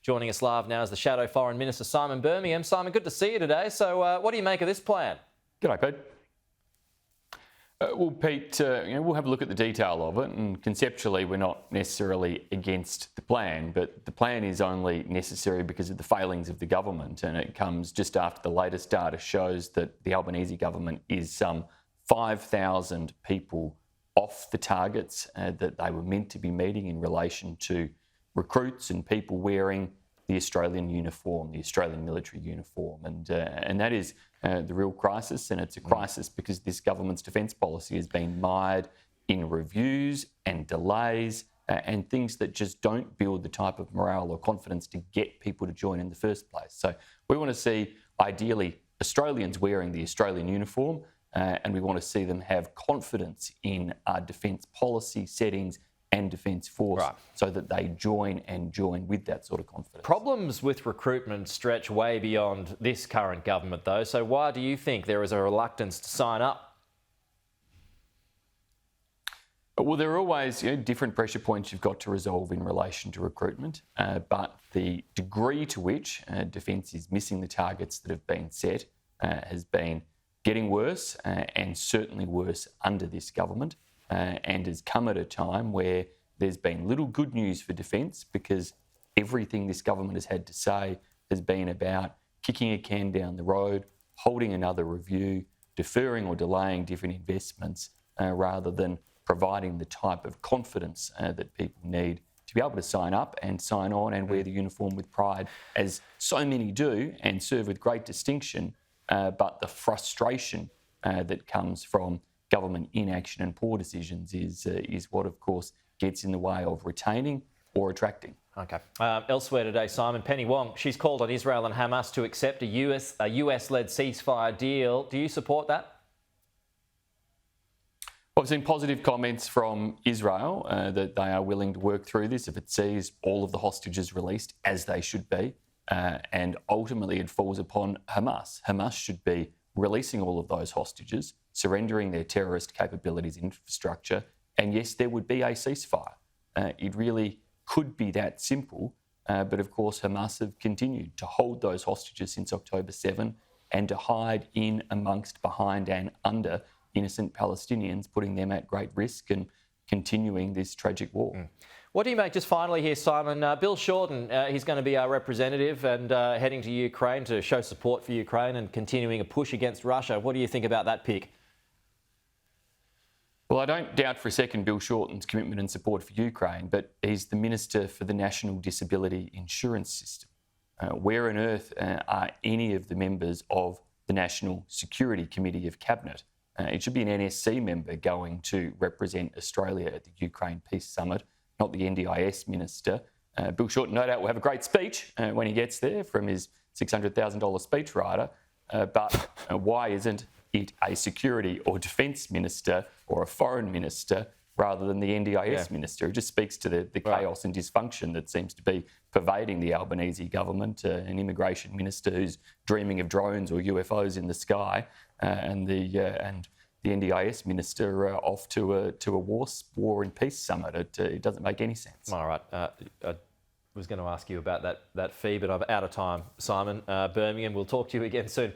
Joining us live now is the Shadow Foreign Minister, Simon Birmingham. Simon, good to see you today. So what do you make of this plan? G'day, Pete. Well, Pete, we'll have a look at the detail of it, and conceptually we're not necessarily against the plan, but the plan is only necessary because of the failings of the government, and it comes just after the latest data shows that the Albanese government is some 5,000 people off the targets that they were meant to be meeting in relation to recruits and people wearing the Australian uniform, the Australian military uniform. And that is the real crisis. And it's a crisis because this government's defence policy has been mired in reviews and delays and things that just don't build the type of morale or confidence to get people to join in the first place. So we want to see, ideally, Australians wearing the Australian uniform, and we want to see them have confidence in our defence policy settings and Defence Force, right, so that they join with that sort of confidence. Problems with recruitment stretch way beyond this current government, though. So why do you think there is a reluctance to sign up? Well, there are always different pressure points you've got to resolve in relation to recruitment, but the degree to which Defence is missing the targets that have been set has been getting worse, and certainly worse under this government. And has come at a time where there's been little good news for Defence, because everything this government has had to say has been about kicking a can down the road, holding another review, deferring or delaying different investments, rather than providing the type of confidence that people need to be able to sign up and sign on and wear the uniform with pride, as so many do and serve with great distinction. But the frustration that comes from government inaction and poor decisions is what, of course, gets in the way of retaining or attracting. Okay. Elsewhere today, Simon, Penny Wong, she's called on Israel and Hamas to accept a US-led ceasefire deal. Do you support that? Well, I've seen positive comments from Israel that they are willing to work through this if it sees all of the hostages released, as they should be, and ultimately it falls upon Hamas. Hamas should be releasing all of those hostages, surrendering their terrorist capabilities and infrastructure, and yes, there would be a ceasefire. It really could be that simple, but of course Hamas have continued to hold those hostages since October 7 and to hide in, amongst, behind and under innocent Palestinians, putting them at great risk and continuing this tragic war. What do you make, just finally here, Simon, Bill Shorten, he's going to be our representative and heading to Ukraine to show support for Ukraine and continuing a push against Russia. What do you think about that pick? Well, I don't doubt for a second Bill Shorten's commitment and support for Ukraine, but he's the Minister for the National Disability Insurance System. Where on earth are any of the members of the National Security Committee of Cabinet? It should be an NSC member going to represent Australia at the Ukraine Peace Summit, not the NDIS Minister. Bill Shorten, no doubt, will have a great speech when he gets there from his $600,000 speechwriter, but why isn't it a security or defence minister or a foreign minister rather than the NDIS minister? It just speaks to the chaos and dysfunction that seems to be pervading the Albanese government, an immigration minister who's dreaming of drones or UFOs in the sky, and the NDIS minister off to a war and peace summit. It doesn't make any sense. All right. I was going to ask you about that fee, but I'm out of time. Simon, Birmingham, we'll talk to you again soon.